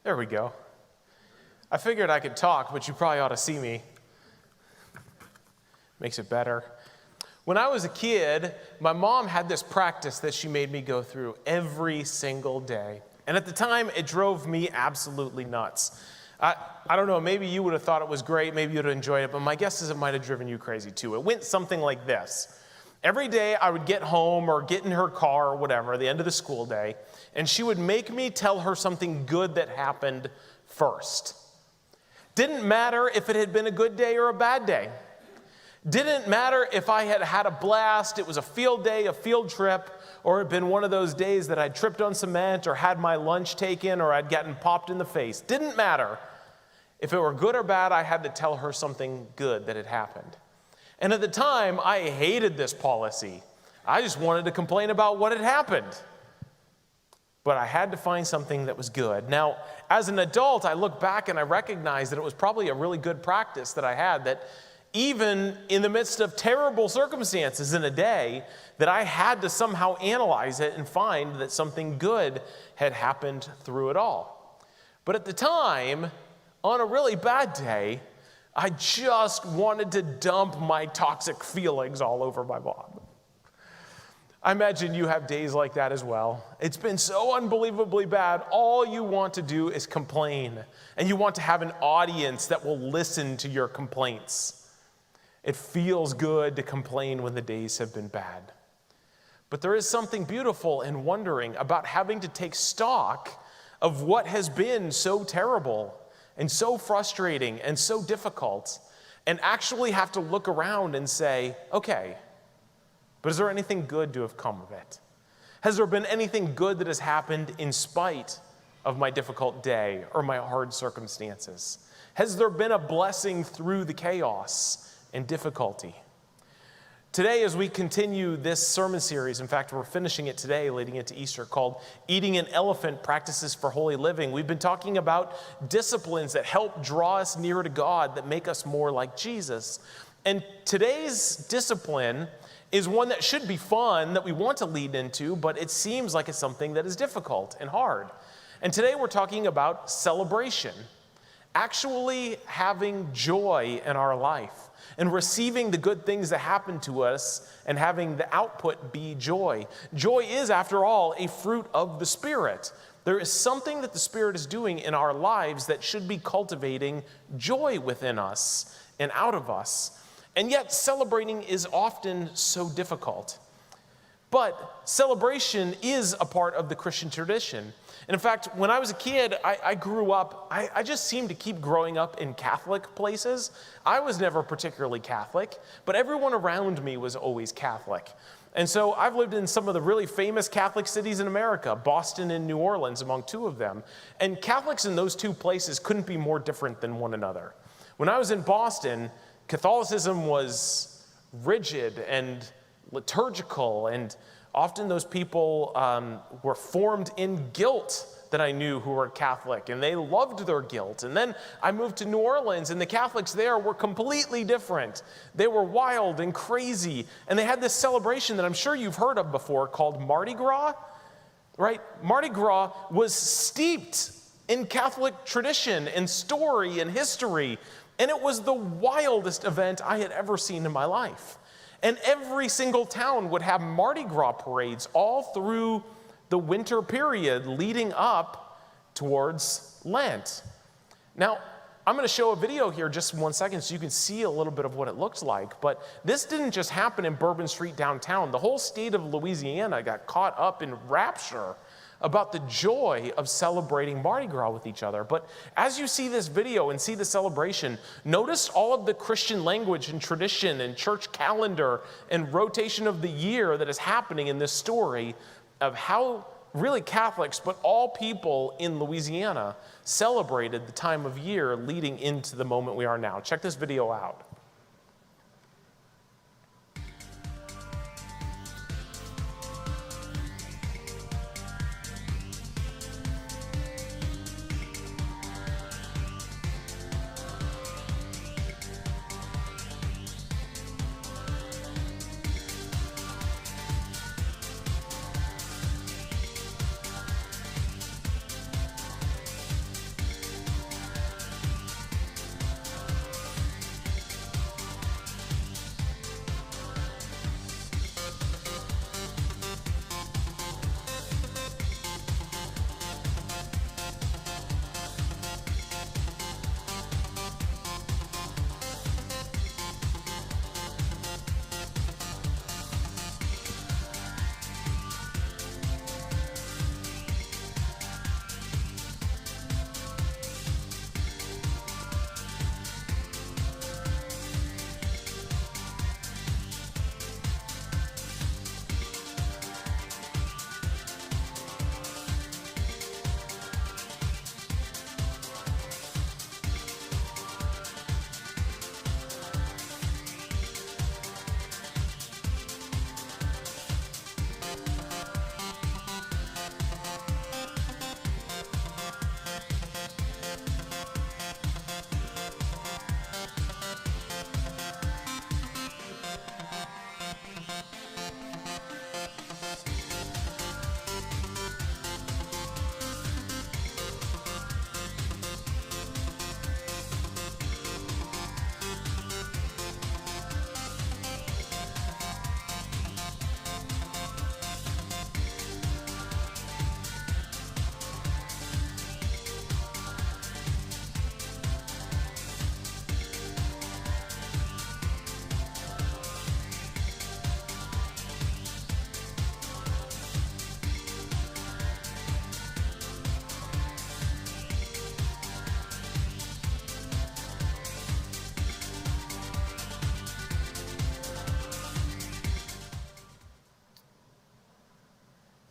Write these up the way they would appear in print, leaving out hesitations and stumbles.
There we go. I figured I could talk, but you probably ought to see me. Makes it better. When I was a kid, my mom had this practice that she made me go through every single day. And at the time, it drove me absolutely nuts. I don't know, maybe you would have thought it was great, maybe you would have enjoyed it, but my guess is it might have driven you crazy too. It went something like this. Every day I would get home or get in her car or whatever at the end of the school day, and she would make me tell her something good that happened first. Didn't matter if it had been a good day or a bad day. Didn't matter if I had had a blast, it was a field day, a field trip, or it had been one of those days that I'd tripped on cement or had my lunch taken or I'd gotten popped in the face. Didn't matter. If it were good or bad, I had to tell her something good that had happened. And at the time, I hated this policy. I just wanted to complain about what had happened. But I had to find something that was good. Now, as an adult, I look back and I recognize that it was probably a really good practice that I had, that even in the midst of terrible circumstances in a day, that I had to somehow analyze it and find that something good had happened through it all. But at the time, on a really bad day, I just wanted to dump my toxic feelings all over my mom. I imagine you have days like that as well. It's been so unbelievably bad. All you want to do is complain, and you want to have an audience that will listen to your complaints. It feels good to complain when the days have been bad. But there is something beautiful in wondering about having to take stock of what has been so terrible and so frustrating and so difficult, and actually have to look around and say, okay, but is there anything good to have come of it? Has there been anything good that has happened in spite of my difficult day or my hard circumstances? Has there been a blessing through the chaos and difficulty? Today, as we continue this sermon series, in fact, we're finishing it today, leading into Easter, called Eating an Elephant, Practices for Holy Living. We've been talking about disciplines that help draw us nearer to God, that make us more like Jesus. And today's discipline is one that should be fun, that we want to lead into, but it seems like it's something that is difficult and hard. And today we're talking about celebration, actually having joy in our life, and receiving the good things that happen to us and having the output be joy. Joy is, after all, a fruit of the Spirit. There is something that the Spirit is doing in our lives that should be cultivating joy within us and out of us. And yet, celebrating is often so difficult. But celebration is a part of the Christian tradition. And in fact, when I was a kid, I grew up, I just seemed to keep growing up in Catholic places. I was never particularly Catholic, but everyone around me was always Catholic. And so I've lived in some of the really famous Catholic cities in America, Boston and New Orleans among two of them. And Catholics in those two places couldn't be more different than one another. When I was in Boston, Catholicism was rigid and liturgical, and often those people were formed in guilt that I knew who were Catholic, and they loved their guilt. And then I moved to New Orleans, and the Catholics there were completely different. They were wild and crazy, and they had this celebration that I'm sure you've heard of before called Mardi Gras, right? Mardi Gras was steeped in Catholic tradition and story and history, and it was the wildest event I had ever seen in my life. And every single town would have Mardi Gras parades all through the winter period leading up towards Lent. Now, I'm going to show a video here just in 1 second so you can see a little bit of what it looks like. But this didn't just happen in Bourbon Street downtown. The whole state of Louisiana got caught up in rapture about the joy of celebrating Mardi Gras with each other. But as you see this video and see the celebration, notice all of the Christian language and tradition and church calendar and rotation of the year that is happening in this story of how really Catholics, but all people in Louisiana celebrated the time of year leading into the moment we are now. Check this video out.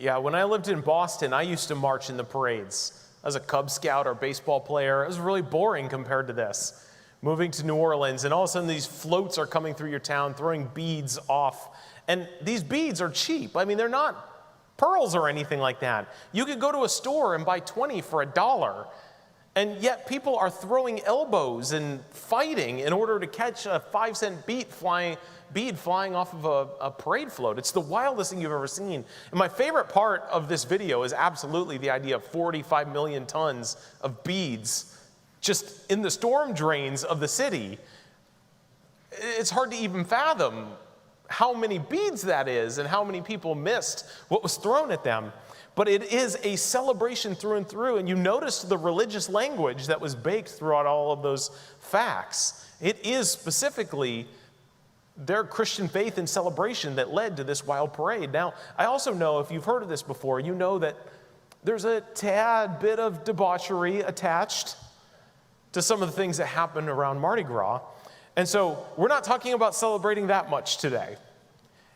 Yeah, when I lived in Boston, I used to march in the parades. As a Cub Scout or baseball player, it was really boring compared to this. Moving to New Orleans, and all of a sudden these floats are coming through your town, throwing beads off. And these beads are cheap. I mean, they're not pearls or anything like that. You could go to a store and buy 20 for $1. And yet people are throwing elbows and fighting in order to catch a 5-cent bead flying off of a parade float. It's the wildest thing you've ever seen. And my favorite part of this video is absolutely the idea of 45 million tons of beads just in the storm drains of the city. It's hard to even fathom how many beads that is and how many people missed what was thrown at them. But it is a celebration through and through, and you notice the religious language that was baked throughout all of those facts. It is specifically their Christian faith and celebration that led to this wild parade. Now, I also know, if you've heard of this before, you know that there's a tad bit of debauchery attached to some of the things that happen around Mardi Gras. And so we're not talking about celebrating that much today,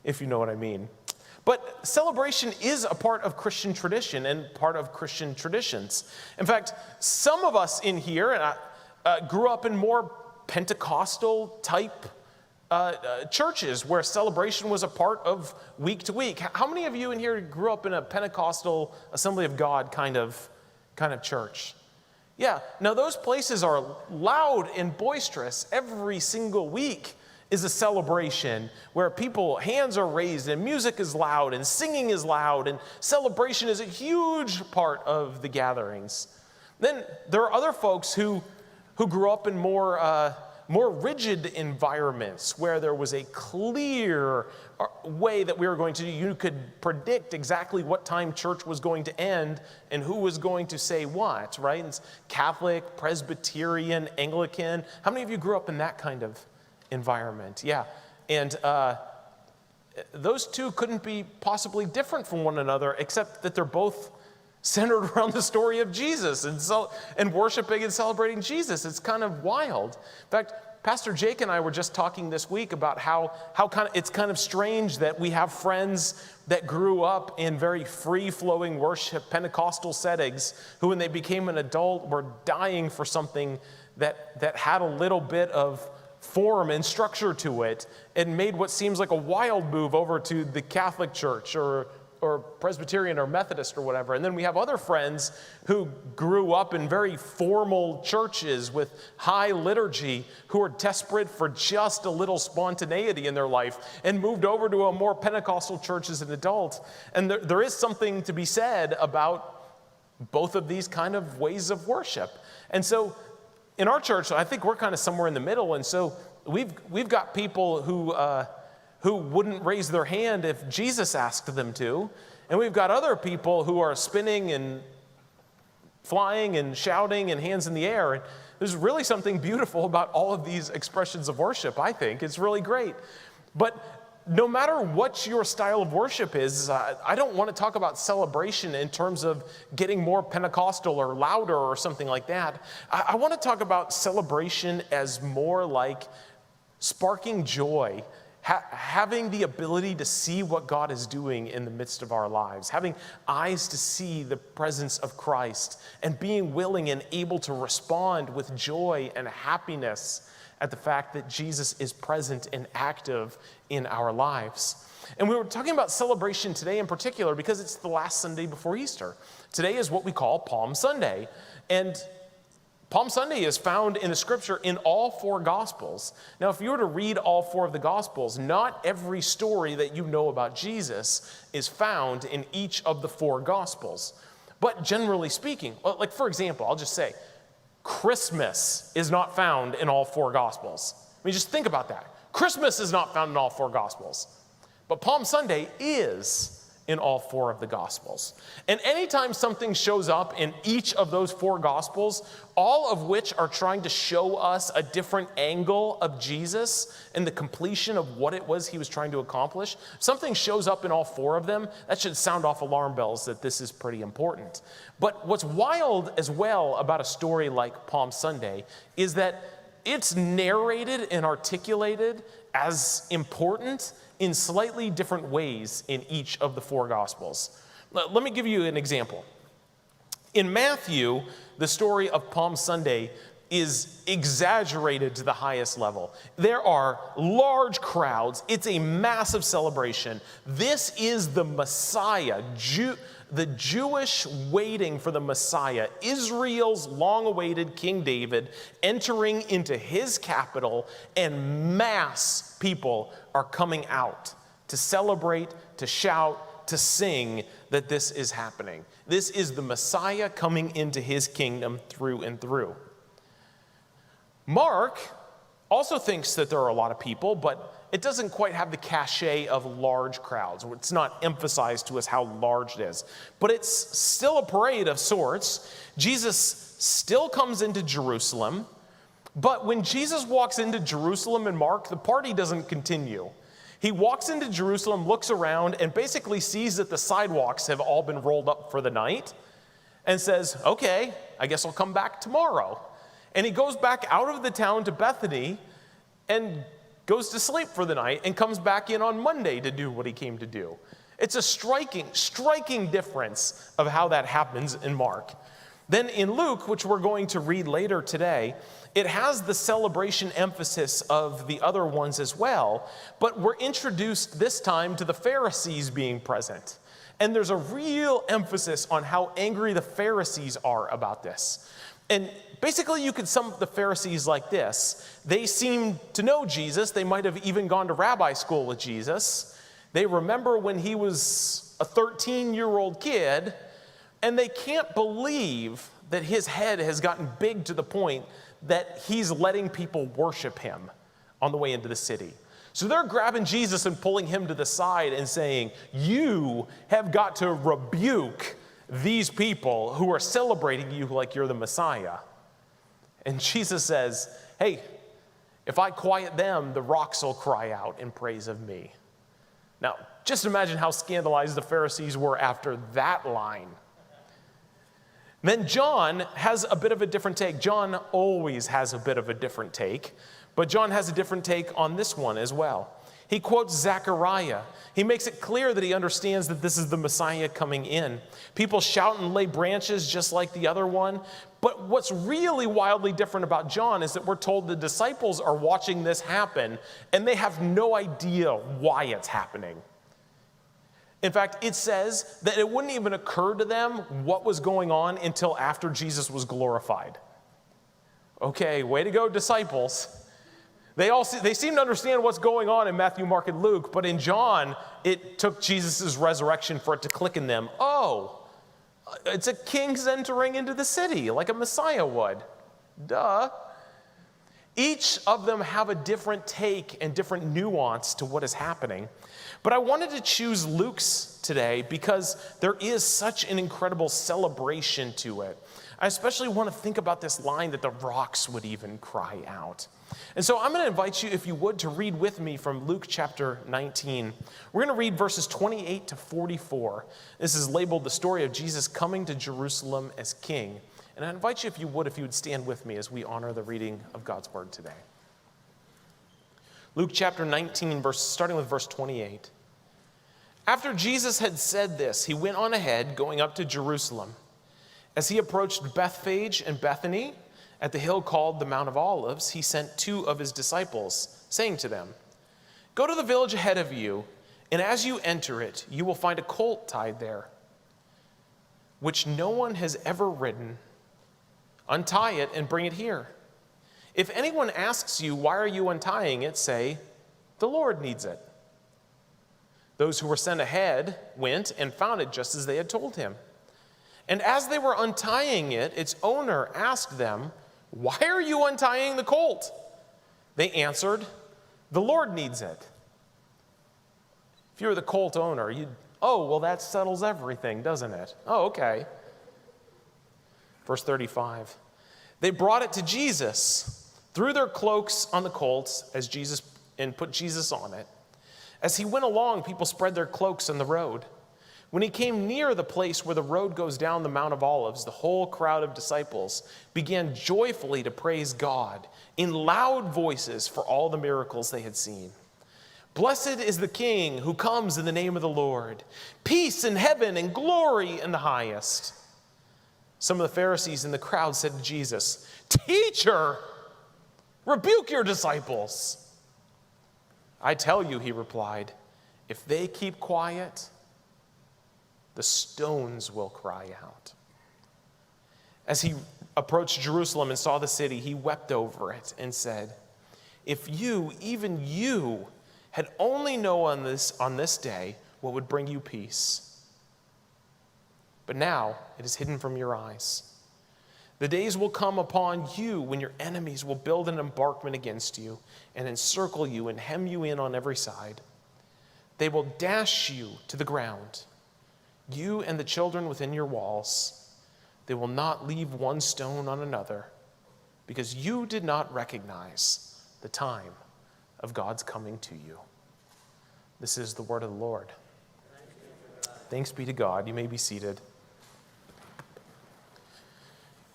if you know what I mean. But celebration is a part of Christian tradition and part of Christian traditions. In fact, some of us in here grew up in more Pentecostal type churches where celebration was a part of week to week. How many of you in here grew up in a Pentecostal Assembly of God kind of church? Yeah, now those places are loud and boisterous. Every single week is a celebration where hands are raised and music is loud and singing is loud and celebration is a huge part of the gatherings. Then there are other folks who grew up in more rigid environments where there was a clear way that we were going to do. You could predict exactly what time church was going to end and who was going to say what, right? It's Catholic, Presbyterian, Anglican. How many of you grew up in that kind of environment? Yeah. And those two couldn't be possibly different from one another, except that they're both centered around the story of Jesus and worshiping and celebrating Jesus. It's kind of wild. In fact, Pastor Jake and I were just talking this week about how it's kind of strange that we have friends that grew up in very free-flowing worship Pentecostal settings who, when they became an adult, were dying for something that had a little bit of form and structure to it, and made what seems like a wild move over to the Catholic Church or Presbyterian or Methodist or whatever. And then we have other friends who grew up in very formal churches with high liturgy who are desperate for just a little spontaneity in their life and moved over to a more Pentecostal church as an adult. And there is something to be said about both of these kind of ways of worship. And so in our church, I think we're kind of somewhere in the middle. And so we've got people who wouldn't raise their hand if Jesus asked them to. And we've got other people who are spinning and flying and shouting and hands in the air. And there's really something beautiful about all of these expressions of worship, I think. It's really great. But no matter what your style of worship is, I don't want to talk about celebration in terms of getting more Pentecostal or louder or something like that. I want to talk about celebration as more like sparking joy, having the ability to see what God is doing in the midst of our lives, having eyes to see the presence of Christ, and being willing and able to respond with joy and happiness at the fact that Jesus is present and active in our lives. And we were talking about celebration today in particular because it's the last Sunday before Easter. Today is what we call Palm Sunday. And Palm Sunday is found in the scripture in all four Gospels. Now, if you were to read all four of the Gospels, not every story that you know about Jesus is found in each of the four Gospels. But generally speaking, like for example, I'll just say, Christmas is not found in all four Gospels. I mean, just think about that. Christmas is not found in all four Gospels. But Palm Sunday is in all four of the Gospels. And anytime something shows up in each of those four Gospels, all of which are trying to show us a different angle of Jesus and the completion of what it was he was trying to accomplish, something shows up in all four of them, that should sound off alarm bells that this is pretty important. But what's wild as well about a story like Palm Sunday is that it's narrated and articulated as important in slightly different ways in each of the four Gospels. Let me give you an example. In Matthew, the story of Palm Sunday is exaggerated to the highest level. There are large crowds. It's a massive celebration. This is the Messiah, the Jewish waiting for the Messiah, Israel's long-awaited King David, entering into his capital, and mass people are coming out to celebrate, to shout, to sing that this is happening. This is the Messiah coming into his kingdom through and through. Mark also thinks that there are a lot of people, but it doesn't quite have the cachet of large crowds. It's not emphasized to us how large it is. But it's still a parade of sorts. Jesus still comes into Jerusalem. But when Jesus walks into Jerusalem in Mark, the party doesn't continue. He walks into Jerusalem, looks around, and basically sees that the sidewalks have all been rolled up for the night and says, okay, I guess I'll come back tomorrow. And he goes back out of the town to Bethany and goes to sleep for the night and comes back in on Monday to do what he came to do. It's a striking difference of how that happens in Mark. Then in Luke, which we're going to read later today, it has the celebration emphasis of the other ones as well, but we're introduced this time to the Pharisees being present. And there's a real emphasis on how angry the Pharisees are about this. And basically, you could sum up the Pharisees like this. They seem to know Jesus. They might have even gone to rabbi school with Jesus. They remember when he was a 13-year-old kid, and they can't believe that his head has gotten big to the point that he's letting people worship him on the way into the city. So they're grabbing Jesus and pulling him to the side and saying, you have got to rebuke these people who are celebrating you like you're the Messiah. And Jesus says, hey, if I quiet them, the rocks will cry out in praise of me. Now, just imagine how scandalized the Pharisees were after that line. Then John has a bit of a different take. John always has a bit of a different take, but John has a different take on this one as well. He quotes Zechariah. He makes it clear that he understands that this is the Messiah coming in. People shout and lay branches just like the other one. But what's really wildly different about John is that we're told the disciples are watching this happen, and they have no idea why it's happening. In fact, it says that it wouldn't even occur to them what was going on until after Jesus was glorified. Okay, way to go, disciples. They seem to understand what's going on in Matthew, Mark, and Luke, but in John, it took Jesus' resurrection for it to click in them. Oh, it's a king's entering into the city like a Messiah would. Duh. Each of them have a different take and different nuance to what is happening. But I wanted to choose Luke's today because there is such an incredible celebration to it. I especially want to think about this line that the rocks would even cry out. And so I'm going to invite you, if you would, to read with me from Luke chapter 19. We're going to read verses 28 to 44. This is labeled the story of Jesus coming to Jerusalem as king. And I invite you, if you would stand with me as we honor the reading of God's word today. Luke chapter 19, starting with verse 28. After Jesus had said this, he went on ahead, going up to Jerusalem. As he approached Bethphage and Bethany, at the hill called the Mount of Olives, he sent two of his disciples, saying to them, "Go to the village ahead of you, and as you enter it, you will find a colt tied there, which no one has ever ridden. Untie it and bring it here. If anyone asks you, 'Why are you untying it?' say, 'The Lord needs it.'" Those who were sent ahead went and found it just as they had told him. And as they were untying it, its owner asked them, "Why are you untying the colt?" They answered, "The Lord needs it." If you were the colt owner, well, that settles everything, doesn't it? Oh, okay. Verse 35. They brought it to Jesus, threw their cloaks on the colt and put Jesus on it. As he went along, people spread their cloaks on the road. When he came near the place where the road goes down the Mount of Olives, the whole crowd of disciples began joyfully to praise God in loud voices for all the miracles they had seen. Blessed is the King who comes in the name of the Lord. Peace in heaven and glory in the highest. Some of the Pharisees in the crowd said to Jesus, Teacher, rebuke your disciples. I tell you, he replied, if they keep quiet, the stones will cry out. As he approached Jerusalem and saw the city, he wept over it and said, if you, even you, had only known on this day what would bring you peace. But now it is hidden from your eyes. The days will come upon you when your enemies will build an embankment against you and encircle you and hem you in on every side. They will dash you to the ground, you and the children within your walls. They will not leave one stone on another, because you did not recognize the time of God's coming to you. This is the word of the Lord. Thanks be to God. You may be seated.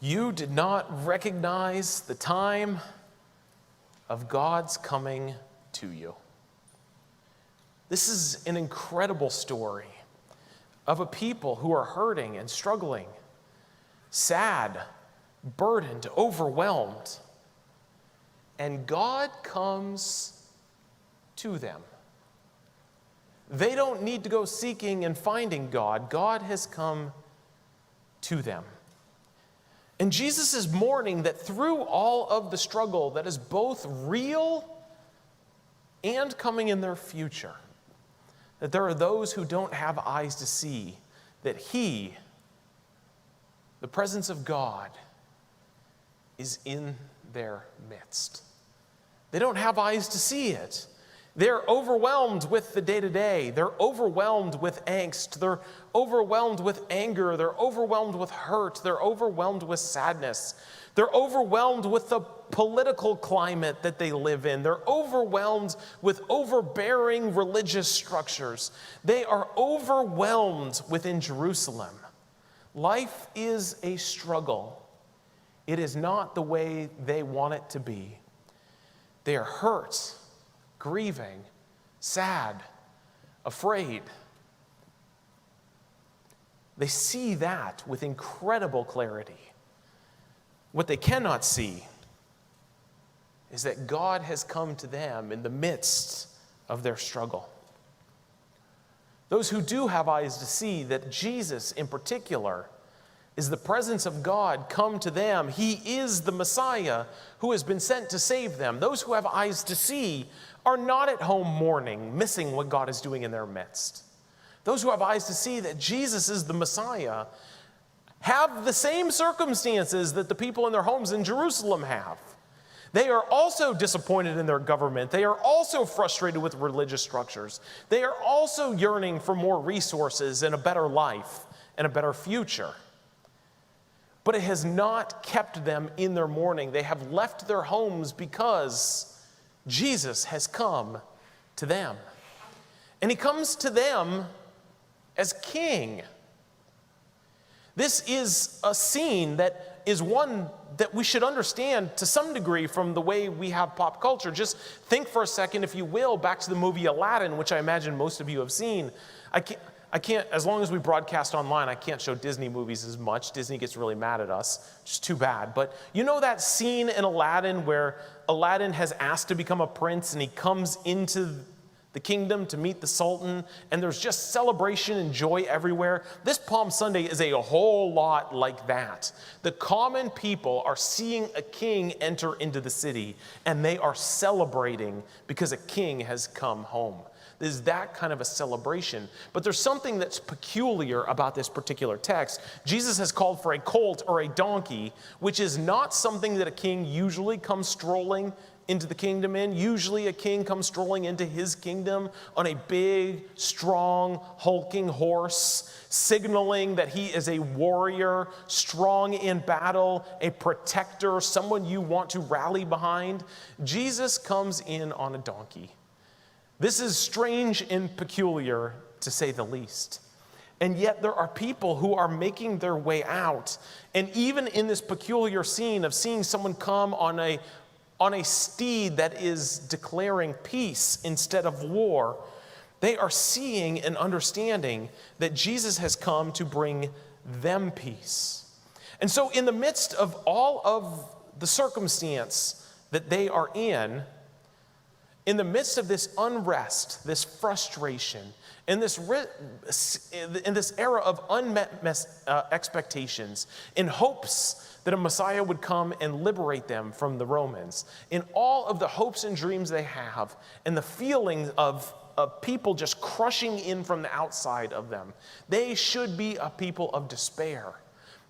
You did not recognize the time of God's coming to you. This is an incredible story of a people who are hurting and struggling, sad, burdened, overwhelmed. And God comes to them. They don't need to go seeking and finding God. God has come to them. And Jesus is mourning that through all of the struggle that is both real and coming in their future, that there are those who don't have eyes to see that He, the presence of God, is in their midst. They don't have eyes to see it. They're overwhelmed with the day-to-day. They're overwhelmed with angst. They're overwhelmed with anger. They're overwhelmed with hurt. They're overwhelmed with sadness. They're overwhelmed with the political climate that they live in. They're overwhelmed with overbearing religious structures. They are overwhelmed within Jerusalem. Life is a struggle. It is not the way they want it to be. They are hurt, grieving, sad, afraid. They see that with incredible clarity. What they cannot see is that God has come to them in the midst of their struggle. Those who do have eyes to see that Jesus in particular is the presence of God come to them. He is the Messiah who has been sent to save them. Those who have eyes to see are not at home mourning, missing what God is doing in their midst. Those who have eyes to see that Jesus is the Messiah have the same circumstances that the people in their homes in Jerusalem have. They are also disappointed in their government. They are also frustrated with religious structures. They are also yearning for more resources and a better life and a better future. But it has not kept them in their mourning. They have left their homes because Jesus has come to them. And He comes to them as King. This is a scene that is one that we should understand to some degree from the way we have pop culture. Just think for a second, if you will, back to the movie Aladdin, which I imagine most of you have seen. I can't, as long as we broadcast online, I can't show Disney movies as much. Disney gets really mad at us, which is too bad. But you know that scene in Aladdin where Aladdin has asked to become a prince and he comes into the kingdom to meet the Sultan, and there's just celebration and joy everywhere? This Palm Sunday is a whole lot like that. The common people are seeing a king enter into the city, and they are celebrating because a king has come home. There's that kind of a celebration. But there's something that's peculiar about this particular text. Jesus has called for a colt or a donkey, which is not something that a king usually comes strolling into the kingdom in. Usually a king comes strolling into his kingdom on a big, strong, hulking horse, signaling that he is a warrior, strong in battle, a protector, someone you want to rally behind. Jesus comes in on a donkey. This is strange and peculiar, to say the least. And yet there are people who are making their way out. And even in this peculiar scene of seeing someone come on a on a steed that is declaring peace instead of war, they are seeing and understanding that Jesus has come to bring them peace. And so in the midst of all of the circumstance that they are in the midst of this unrest, this frustration, in this era of unmet expectations, in hopes that a Messiah would come and liberate them from the Romans, in all of the hopes and dreams they have, and the feeling of people just crushing in from the outside of them, they should be a people of despair.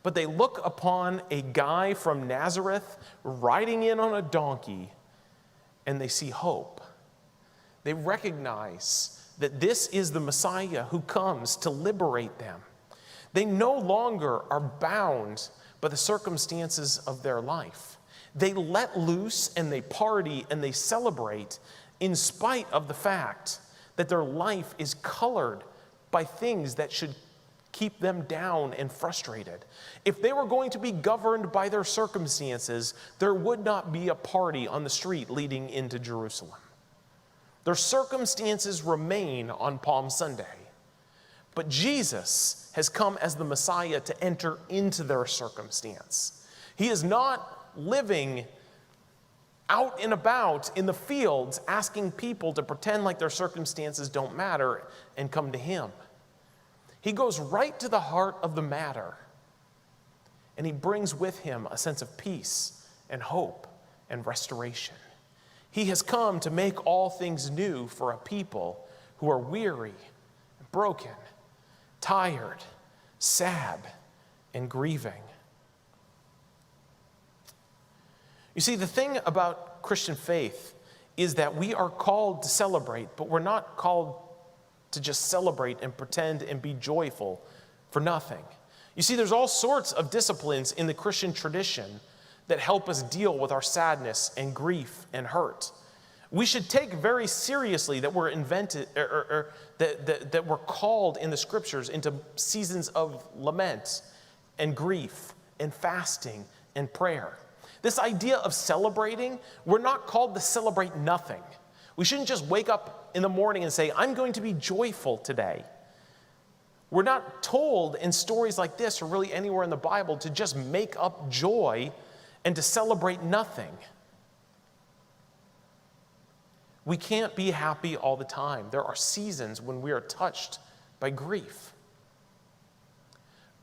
But they look upon a guy from Nazareth riding in on a donkey, and they see hope. They recognize that this is the Messiah who comes to liberate them. They no longer are bound by the circumstances of their life. They let loose and they party and they celebrate in spite of the fact that their life is colored by things that should keep them down and frustrated. If they were going to be governed by their circumstances, there would not be a party on the street leading into Jerusalem. Their circumstances remain on Palm Sunday. But Jesus has come as the Messiah to enter into their circumstance. He is not living out and about in the fields asking people to pretend like their circumstances don't matter and come to him. He goes right to the heart of the matter, and he brings with him a sense of peace and hope and restoration. He has come to make all things new for a people who are weary, broken, tired, sad, and grieving. You see, the thing about Christian faith is that we are called to celebrate, but we're not called to just celebrate and pretend and be joyful for nothing. You see, there's all sorts of disciplines in the Christian tradition that help us deal with our sadness and grief and hurt. We should take very seriously that we're that we're called in the scriptures into seasons of lament and grief and fasting and prayer. This idea of celebrating, we're not called to celebrate nothing. We shouldn't just wake up in the morning and say, I'm going to be joyful today. We're not told in stories like this or really anywhere in the Bible to just make up joy and to celebrate nothing. We can't be happy all the time. There are seasons when we are touched by grief.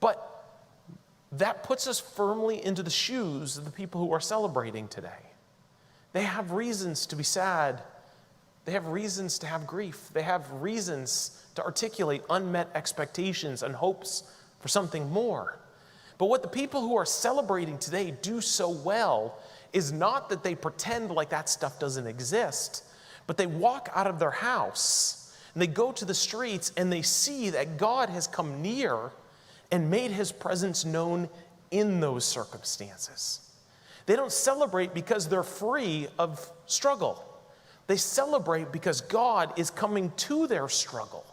But that puts us firmly into the shoes of the people who are celebrating today. They have reasons to be sad. They have reasons to have grief. They have reasons to articulate unmet expectations and hopes for something more. But what the people who are celebrating today do so well is not that they pretend like that stuff doesn't exist, but they walk out of their house and they go to the streets and they see that God has come near and made his presence known in those circumstances. They don't celebrate because they're free of struggle. They celebrate because God is coming to their struggle.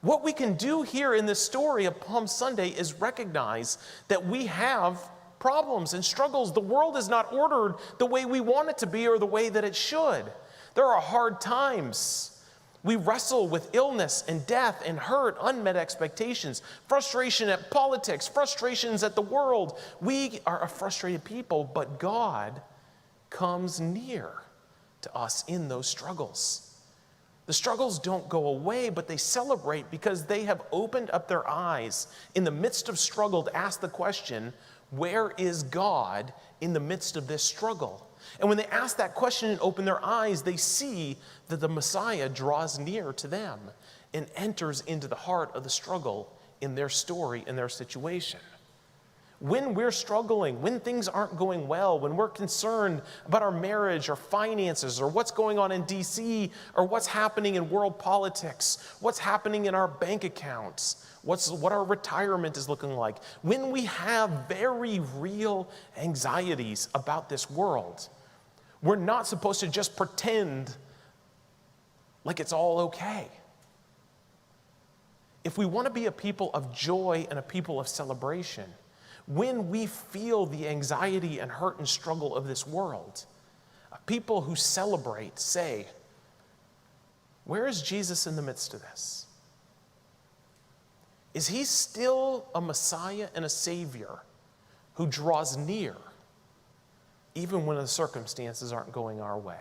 What we can do here in this story of Palm Sunday is recognize that we have problems and struggles. The world is not ordered the way we want it to be or the way that it should. There are hard times. We wrestle with illness and death and hurt, unmet expectations, frustration at politics, frustrations at the world. We are a frustrated people, but God comes near to us in those struggles. The struggles don't go away, but they celebrate because they have opened up their eyes in the midst of struggle to ask the question, where is God in the midst of this struggle? And when they ask that question and open their eyes, they see that the Messiah draws near to them and enters into the heart of the struggle in their story, in their situation. When we're struggling, when things aren't going well, when we're concerned about our marriage or finances or what's going on in DC or what's happening in world politics, what's happening in our bank accounts, what our retirement is looking like, when we have very real anxieties about this world, we're not supposed to just pretend like it's all okay. If we want to be a people of joy and a people of celebration, when we feel the anxiety and hurt and struggle of this world, people who celebrate say, where is Jesus in the midst of this? Is he still a Messiah and a Savior who draws near even when the circumstances aren't going our way?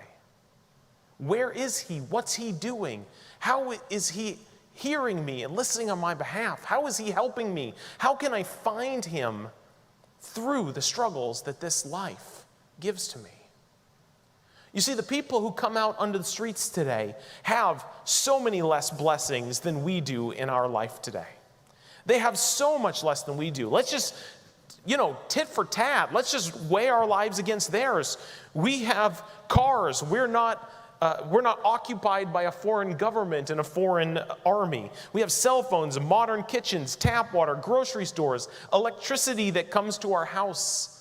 Where is he? What's he doing? How is he hearing me and listening on my behalf? How is he helping me? How can I find him through the struggles that this life gives to me? You see, the people who come out onto the streets today have so many less blessings than we do in our life today. They have so much less than we do. Let's just, tit for tat. Let's just weigh our lives against theirs. We have cars. We're not occupied by a foreign government and a foreign army. We have cell phones, modern kitchens, tap water, grocery stores, electricity that comes to our house.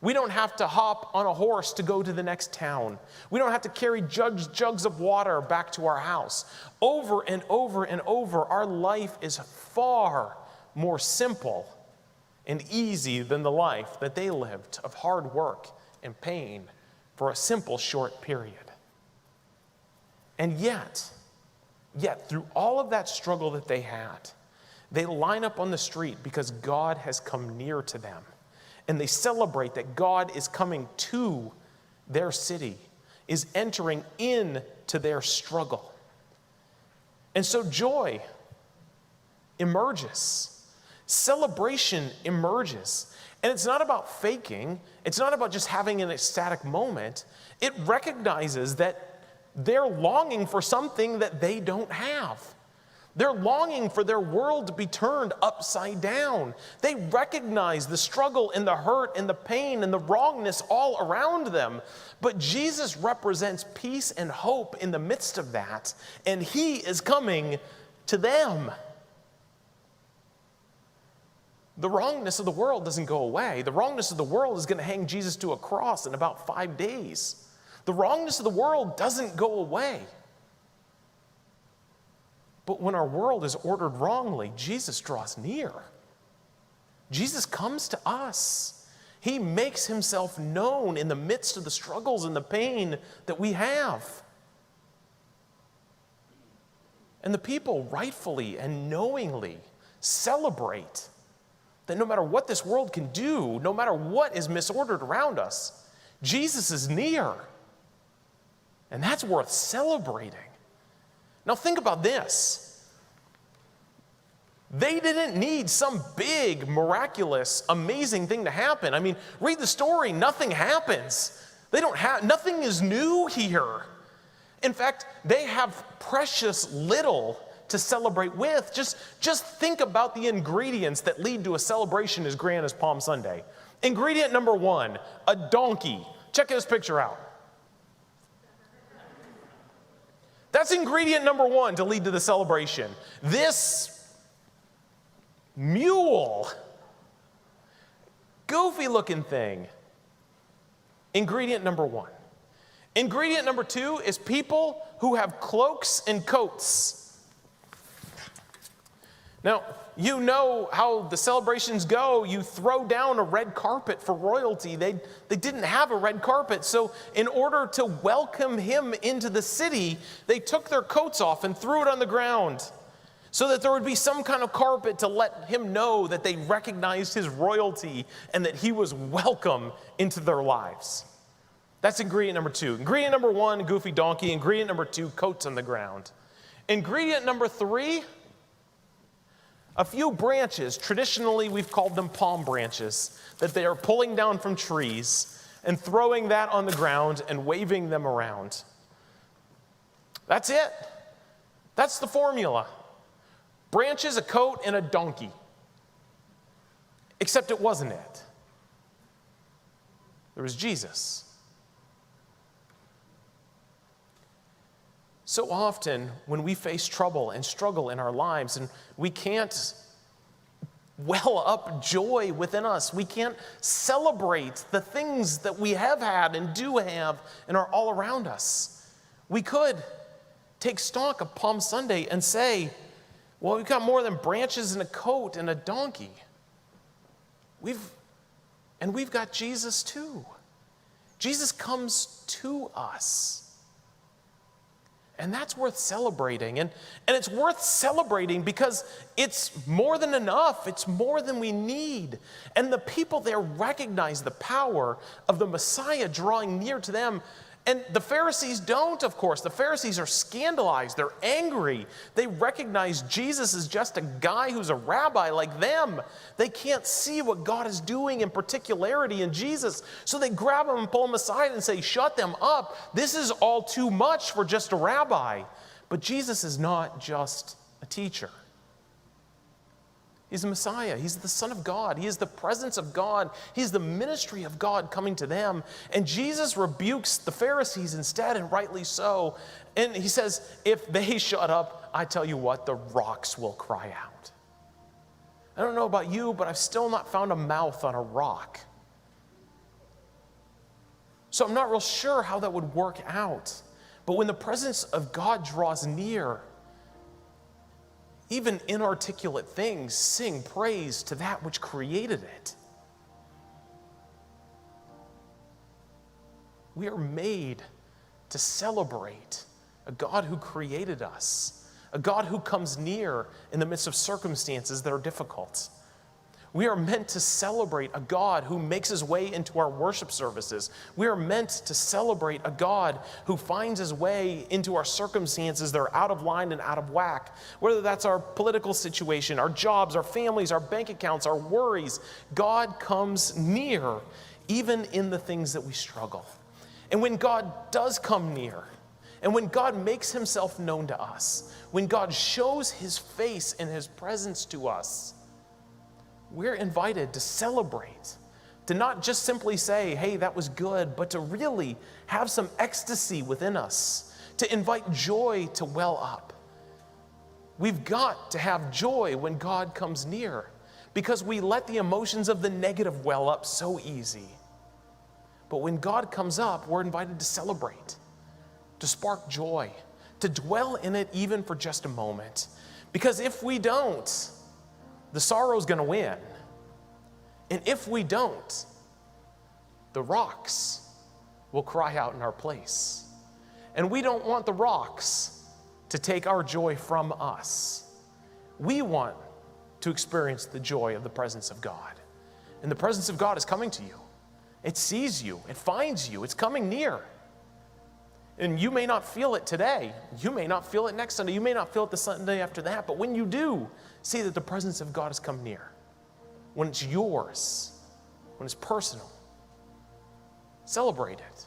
We don't have to hop on a horse to go to the next town. We don't have to carry jugs of water back to our house. Over and over and over, our life is far more simple and easy than the life that they lived of hard work and pain for a simple, short period. And yet, through all of that struggle that they had, they line up on the street because God has come near to them. And they celebrate that God is coming to their city, is entering into their struggle. And so joy emerges. Celebration emerges. And it's not about faking. It's not about just having an ecstatic moment. It recognizes that they're longing for something that they don't have. They're longing for their world to be turned upside down. They recognize the struggle and the hurt and the pain and the wrongness all around them. But Jesus represents peace and hope in the midst of that, and he is coming to them. The wrongness of the world doesn't go away. The wrongness of the world is going to hang Jesus to a cross in about 5 days. The wrongness of the world doesn't go away. But when our world is ordered wrongly, Jesus draws near. Jesus comes to us. He makes himself known in the midst of the struggles and the pain that we have. And the people rightfully and knowingly celebrate that no matter what this world can do, no matter what is misordered around us, Jesus is near. And that's worth celebrating. Now think about this. They didn't need some big, miraculous, amazing thing to happen. I mean, read the story, nothing happens. Nothing is new here. In fact, they have precious little to celebrate with. Just think about the ingredients that lead to a celebration as grand as Palm Sunday. Ingredient number 1, a donkey. Check this picture out. That's ingredient number 1 to lead to the celebration. This mule, goofy looking thing. Ingredient number 1. Ingredient number 2 is people who have cloaks and coats. Now, you know how the celebrations go. You throw down a red carpet for royalty. They didn't have a red carpet. So in order to welcome him into the city, they took their coats off and threw it on the ground so that there would be some kind of carpet to let him know that they recognized his royalty and that he was welcome into their lives. That's ingredient number 2. Ingredient number 1, goofy donkey. Ingredient number 2, coats on the ground. Ingredient number 3, a few branches. Traditionally, we've called them palm branches, that they are pulling down from trees and throwing that on the ground and waving them around. That's it. That's the formula. Branches, a coat, and a donkey. Except it wasn't it. There was Jesus. So often, when we face trouble and struggle in our lives, and we can't well up joy within us, we can't celebrate the things that we have had and do have and are all around us, we could take stock of Palm Sunday and say, well, we've got more than branches and a coat and a donkey. We've got Jesus too. Jesus comes to us. And that's worth celebrating. And it's worth celebrating because it's more than enough. It's more than we need. And the people there recognize the power of the Messiah drawing near to them. And the Pharisees don't, of course. The Pharisees are scandalized. They're angry. They recognize Jesus as just a guy who's a rabbi like them. They can't see what God is doing in particularity in Jesus. So they grab him and pull him aside and say, shut them up. This is all too much for just a rabbi. But Jesus is not just a teacher. He's the Messiah. He's the Son of God. He is the presence of God. He's the ministry of God coming to them. And Jesus rebukes the Pharisees instead, and rightly so. And he says, if they shut up, I tell you what, the rocks will cry out. I don't know about you, but I've still not found a mouth on a rock. So I'm not real sure how that would work out. But when the presence of God draws near, even inarticulate things sing praise to that which created it. We are made to celebrate a God who created us, a God who comes near in the midst of circumstances that are difficult. We are meant to celebrate a God who makes his way into our worship services. We are meant to celebrate a God who finds his way into our circumstances that are out of line and out of whack. Whether that's our political situation, our jobs, our families, our bank accounts, our worries, God comes near even in the things that we struggle. And when God does come near, and when God makes himself known to us, when God shows his face and his presence to us, we're invited to celebrate, to not just simply say, hey, that was good, but to really have some ecstasy within us, to invite joy to well up. We've got to have joy when God comes near because we let the emotions of the negative well up so easy. But when God comes up, we're invited to celebrate, to spark joy, to dwell in it even for just a moment. Because if we don't, the sorrow's going to win. And if we don't, the rocks will cry out in our place. And we don't want the rocks to take our joy from us. We want to experience the joy of the presence of God. And the presence of God is coming to you. It sees you. It finds you. It's coming near. And you may not feel it today. You may not feel it next Sunday. You may not feel it the Sunday after that. But when you do, see that the presence of God has come near. When it's yours, when it's personal, celebrate it.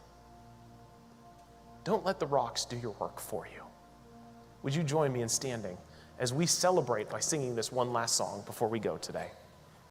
Don't let the rocks do your work for you. Would you join me in standing as we celebrate by singing this one last song before we go today?